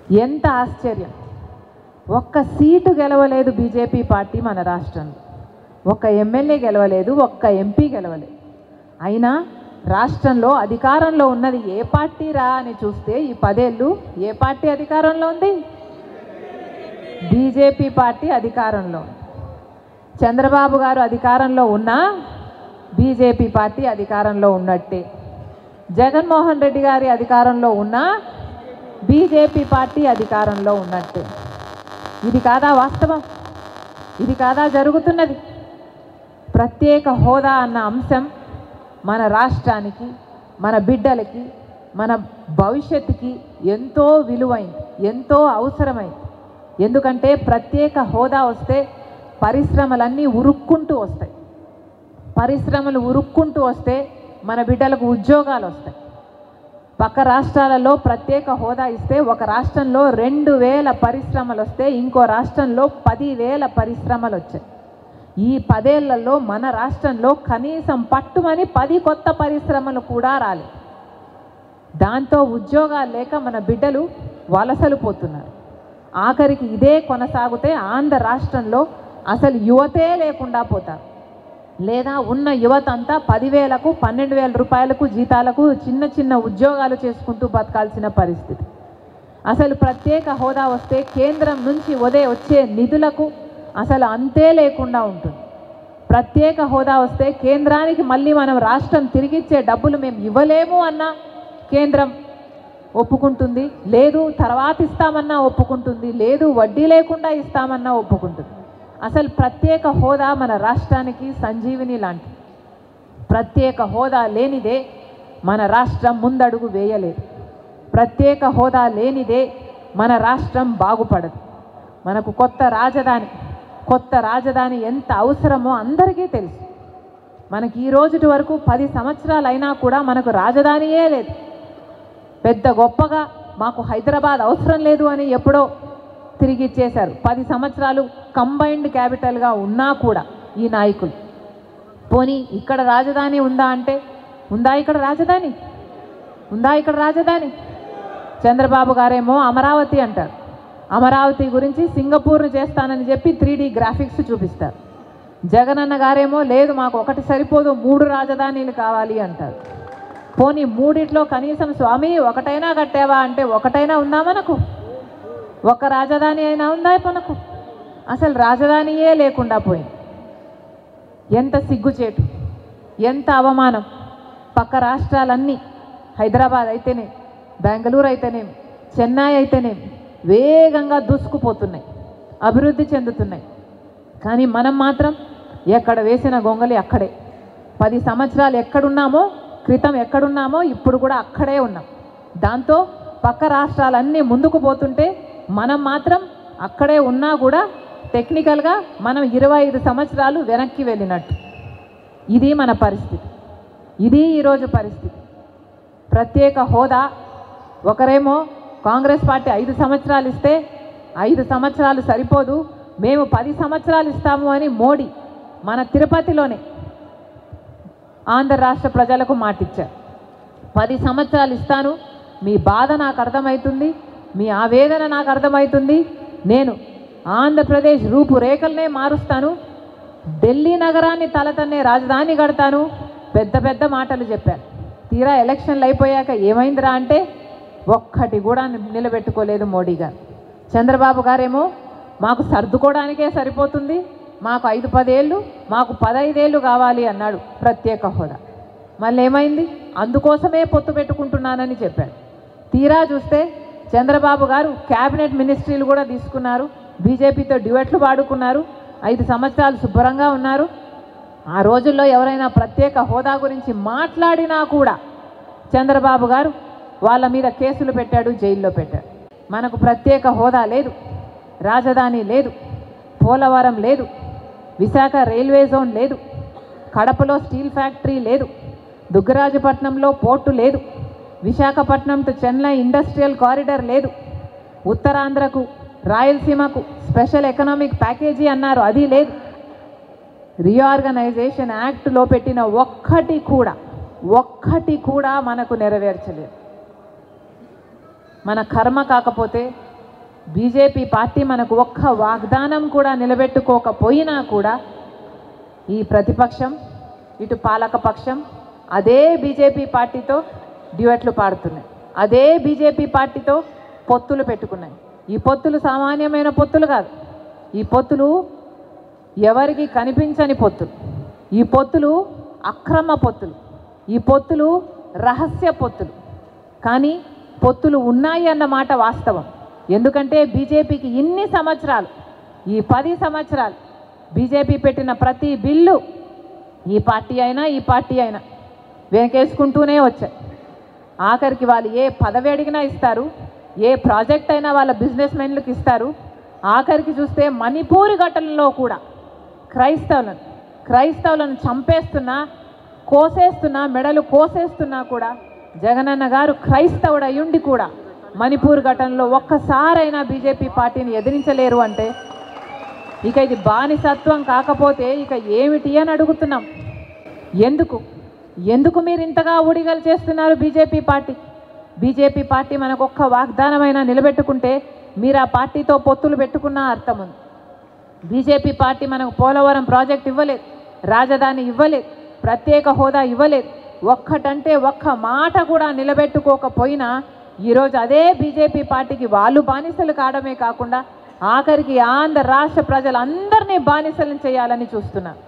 ఎంత ఆశ్చర్యం! ఒక్క సీటు గెలవలేదు బీజేపీ పార్టీ మన రాష్ట్రంలో. ఒక్క ఎమ్మెల్యే గెలవలేదు, ఒక్క ఎంపీ గెలవలేదు. అయినా రాష్ట్రంలో అధికారంలో ఉన్నది ఏ పార్టీ రా అని చూస్తే ఈ 10 ఏళ్ళు ఏ పార్టీ అధికారంలో ఉంది? బీజేపీ పార్టీ అధికారంలో. చంద్రబాబు గారు అధికారంలో ఉన్నా బీజేపీ పార్టీ అధికారంలో ఉన్నట్టే. జగన్మోహన్ రెడ్డి గారి అధికారంలో ఉన్నా బీజేపీ పార్టీ అధికారంలో ఉన్నట్టే. ఇది కాదా వాస్తవం? ఇది కాదా జరుగుతున్నది? ప్రత్యేక హోదా అన్న అంశం మన రాష్ట్రానికి, మన బిడ్డలకి, మన భవిష్యత్తుకి ఎంతో విలువైంది, ఎంతో అవసరమైంది. ఎందుకంటే ప్రత్యేక హోదా వస్తే పరిశ్రమలన్నీ ఉరుక్కుంటూ వస్తాయి. పరిశ్రమలు ఉరుక్కుంటూ వస్తే మన బిడ్డలకు ఉద్యోగాలు వస్తాయి. పక్క రాష్ట్రాలలో ప్రత్యేక హోదా ఇస్తే ఒక రాష్ట్రంలో 2000 పరిశ్రమలు వస్తే ఇంకో రాష్ట్రంలో 10,000 పరిశ్రమలు వచ్చాయి. ఈ 10 ఏళ్లలో మన రాష్ట్రంలో కనీసం పట్టుమని 10 కొత్త పరిశ్రమలు కూడా రాలేదు. దాంతో ఉద్యోగాలు లేక మన బిడ్డలు వలసలు పోతున్నారు. ఆఖరికి ఇదే కొనసాగితే ఆంధ్ర రాష్ట్రంలో అసలు యువతే లేకుండా పోతారు. లేదా ఉన్న యువత అంతా 10,000కు 12,000 రూపాయలకు జీతాలకు చిన్న చిన్న ఉద్యోగాలు చేసుకుంటూ బతకాల్సిన పరిస్థితి. అసలు ప్రత్యేక హోదా వస్తే కేంద్రం నుంచి వచ్చే నిధులకు అసలు అంతే లేకుండా ఉంటుంది. ప్రత్యేక హోదా వస్తే కేంద్రానికి మళ్ళీ మనం రాష్ట్రం తిరిగిచ్చే డబ్బులు మేము ఇవ్వలేము అన్నా కేంద్రం ఒప్పుకుంటుంది, లేదు తర్వాత ఇస్తామన్నా ఒప్పుకుంటుంది, లేదు వడ్డీ లేకుండా ఇస్తామన్నా ఒప్పుకుంటుంది. అసలు ప్రత్యేక హోదా మన రాష్ట్రానికి సంజీవిని లాంటిది. ప్రత్యేక హోదా లేనిదే మన రాష్ట్రం ముందడుగు వేయలేదు. ప్రత్యేక హోదా లేనిదే మన రాష్ట్రం బాగుపడదు. మనకు కొత్త రాజధాని ఎంత అవసరమో అందరికీ తెలుసు. మనకి ఈ రోజుటి వరకు 10 సంవత్సరాలు అయినా కూడా మనకు రాజధానియే లేదు. పెద్ద గొప్పగా మాకు హైదరాబాద్ అవసరం లేదు అని ఎప్పుడో తిరిగి ఇచ్చేశారు. 10 సంవత్సరాలు కంబైన్డ్ క్యాపిటల్గా ఉన్నా కూడా ఈ నాయకులు. పోనీ ఇక్కడ రాజధాని ఉందా అంటే ఉందా ఇక్కడ రాజధాని? ఉందా ఇక్కడ రాజధాని? చంద్రబాబు గారేమో అమరావతి అంటారు. అమరావతి గురించి సింగపూర్ను చేస్తానని చెప్పి 3D గ్రాఫిక్స్ చూపిస్తారు. జగనన్న గారేమో లేదు మాకు ఒకటి సరిపోదు 3 రాజధానీలు కావాలి అంటారు. పోనీ మూడిట్లో కనీసం స్వామి ఒకటైనా కట్టావా అంటే ఒకటైనా ఉందా మనకు? ఒక్క రాజధాని అయినా ఉందా మనకు? అసలు రాజధానియే లేకుండా పోయింది. ఎంత సిగ్గుచేటు, ఎంత అవమానం! పక్క రాష్ట్రాలన్నీ హైదరాబాద్ అయితేనే, బెంగళూరు అయితేనే, చెన్నై అయితేనే వేగంగా దూసుకుపోతున్నాయి, అభివృద్ధి చెందుతున్నాయి. కానీ మనం మాత్రం ఎక్కడ వేసిన గొంగలి అక్కడే. 10 సంవత్సరాలు క్రితం ఎక్కడున్నామో ఇప్పుడు కూడా అక్కడే ఉన్నాం. దాంతో పక్క రాష్ట్రాలన్నీ ముందుకు పోతుంటే మనం మాత్రం అక్కడే ఉన్నా కూడా టెక్నికల్గా మనం 25 సంవత్సరాలు వెనక్కి వెళ్ళినట్టు. ఇది మన పరిస్థితి. ఇది ఈరోజు పరిస్థితి. ప్రత్యేక హోదా ఒకరేమో కాంగ్రెస్ పార్టీ 5 సంవత్సరాలు ఇస్తే 5 సంవత్సరాలు సరిపోదు మేము 10 సంవత్సరాలు ఇస్తాము అని మోడీ మన తిరుపతిలోనే ఆంధ్ర రాష్ట్ర ప్రజలకు మాటిచ్చారు. 10 సంవత్సరాలు ఇస్తాను, మీ బాధ నాకు అర్థమవుతుంది, మీ ఆవేదన నాకు అర్థమవుతుంది, నేను ఆంధ్రప్రదేశ్ రూపురేఖలనే మారుస్తాను, ఢిల్లీ నగరాన్ని తలతన్నే రాజధాని కడతాను, పెద్ద పెద్ద మాటలు చెప్పారు. తీరా ఎలక్షన్లు అయిపోయాక ఏమైందిరా అంటే ఒక్కటి కూడా నిలబెట్టుకోలేదు మోడీ గారు. చంద్రబాబు గారేమో మాకు సర్దుకోవడానికే సరిపోతుంది, మాకు 5-10 ఏళ్ళు, మాకు 15 ఏళ్ళు కావాలి అన్నాడు ప్రత్యేక హోదా. మళ్ళీ ఏమైంది? అందుకోసమే పొత్తు పెట్టుకుంటున్నానని చెప్పాడు. తీరా చూస్తే చంద్రబాబు గారు క్యాబినెట్ మినిస్ట్రీలు కూడా తీసుకున్నారు, బీజేపీతో డ్యూయెట్లు పాడుకున్నారు, 5 సంవత్సరాలు శుభ్రంగా ఉన్నారు. ఆ రోజుల్లో ఎవరైనా ప్రత్యేక హోదా గురించి మాట్లాడినా కూడా చంద్రబాబు గారు వాళ్ళ మీద కేసులు పెట్టాడు, జైల్లో పెట్టాడు. మనకు ప్రత్యేక హోదా లేదు, రాజధాని లేదు, పోలవరం లేదు, విశాఖ రైల్వే జోన్ లేదు, కడపలో స్టీల్ ఫ్యాక్టరీ లేదు, దుగ్గరాజపట్నంలో పోర్టు లేదు, Visakhapatnam to Chennai industrial corridor లేదు, ఉత్తరాంధ్రకు రాయలసీమకు స్పెషల్ ఎకనామిక్ ప్యాకేజీ అన్నారు, అది లేదు. రీఆర్గనైజేషన్ యాక్ట్లో పెట్టిన ఒక్కటి కూడా మనకు నెరవేర్చలేదు. మన కర్మ కాకపోతే బీజేపీ పార్టీ మనకు ఒక్క వాగ్దానం కూడా నిలబెట్టుకోకపోయినా కూడా ఈ ప్రతిపక్షం ఇటు పాలకపక్షం అదే బీజేపీ పార్టీతో డ్యూయట్లు పాడుతున్నాయి, అదే బీజేపీ పార్టీతో పొత్తులు పెట్టుకున్నాయి. ఈ పొత్తులు సామాన్యమైన పొత్తులు కాదు, ఈ పొత్తులు ఎవరికి కనిపించని పొత్తులు, ఈ పొత్తులు అక్రమ పొత్తులు, ఈ పొత్తులు రహస్య పొత్తులు. కానీ పొత్తులు ఉన్నాయి అన్న మాట వాస్తవం. ఎందుకంటే బీజేపీకి ఇన్ని సంవత్సరాలు, ఈ 10 సంవత్సరాలు బీజేపీ పెట్టిన ప్రతి బిల్లు ఈ పార్టీ అయినా వెనకేసుకుంటూనే వచ్చాయి. ఆఖరికి వాళ్ళు ఏ పదవి అడిగినా ఇస్తారు, ఏ ప్రాజెక్ట్ అయినా వాళ్ళ బిజినెస్ మెన్లకు ఇస్తారు. ఆఖరికి చూస్తే మణిపూర్ ఘటనలో కూడా క్రైస్తవులను చంపేస్తున్నా, కోసేస్తున్నా, మెడలు కోసేస్తున్నా కూడా జగనన్న గారు క్రైస్తవుడు అయ్యుండి కూడా మణిపూర్ ఘటనలో ఒక్కసారైనా బీజేపీ పార్టీని ఎదిరించలేరు అంటే ఇక ఇది బానిసత్వం కాకపోతే ఇక ఏమిటి అని అడుగుతున్నాం. ఎందుకు మీరు ఇంతగా ఊడిగలు చేస్తున్నారు బీజేపీ పార్టీ మనకు ఒక్క వాగ్దానమైనా నిలబెట్టుకుంటే మీరు ఆ పార్టీతో పొత్తులు పెట్టుకున్న అర్థం ఉంది. బీజేపీ పార్టీ మనకు పోలవరం ప్రాజెక్ట్ ఇవ్వలేదు, రాజధాని ఇవ్వలేదు, ప్రత్యేక హోదా ఇవ్వలేదు. ఒక్కటంటే ఒక్క మాట కూడా నిలబెట్టుకోకపోయినా ఈరోజు అదే బీజేపీ పార్టీకి వాళ్ళు బానిసలు కావడమే కాకుండా ఆఖరికి ఆంధ్ర రాష్ట్ర ప్రజలందరినీ బానిసలను చేయాలని చూస్తున్నారు.